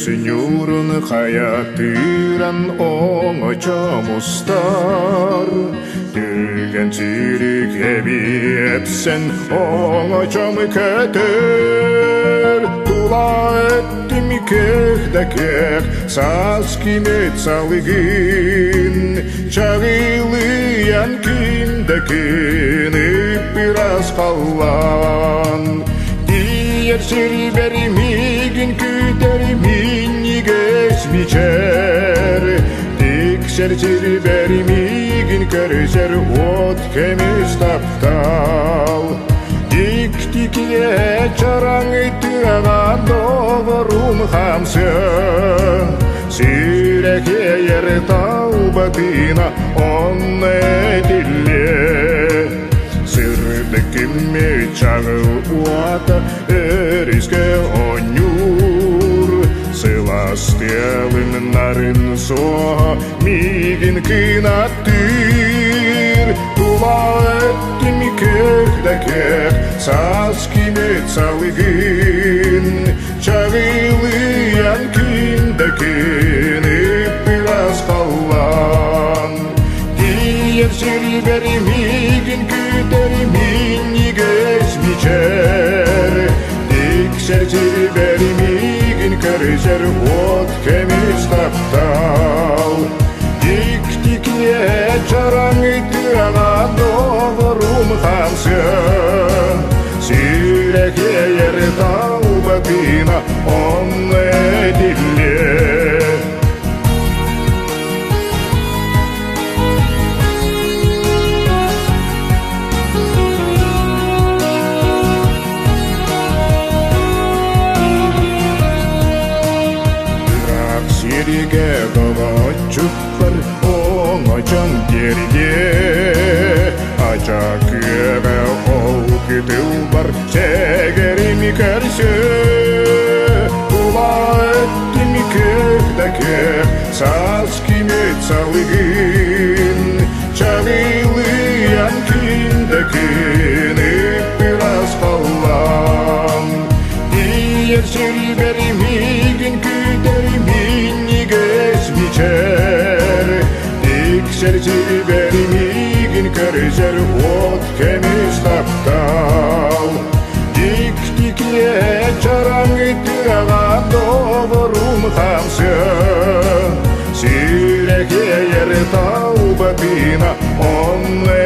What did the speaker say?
Синюрун хаятыран оңочо мустар Түлген тирик эбиепсен оңочом кетер Тула эттим кехдекек саскимет салыгин Чагылыян киндекин иппирас қаллан Диер сирбери мигин күтери миннигес бичер Тиксер сирбери мигин көрсер от кемес таптал Тик-тикле чараңы тыган доғырум хамсы Сирекейер таубатына онны дилле Сырдыкиме чагыл уата эриске онюр Сыластелын нарын соға мигин кынаттыр Тула эттим кехдекек саскимет салыгын Чагылыян киндекин иппирас қаллан Диер сирбери мигин күтери миннигес бичер Тиксер сирбери мигин көрсер от кемес таптал Тик-тикле чараңы тыган доғырум хамсы Сирекейер таубатына онны дилле Сириге доғочуттар оңочон дерге Ача көбе ол күтіл бар сегерimi көрсө Тула эттими көхдекек саскимет салыгын Чагылыян киндекин иппирас қаллан Диер сирбери мигин күтери миннигес бичер Тиксер сирбери мигин көрсер от кемес таптал Тик-тикле чараңы тыган доғырум хамсы Сирекейер таубатына онны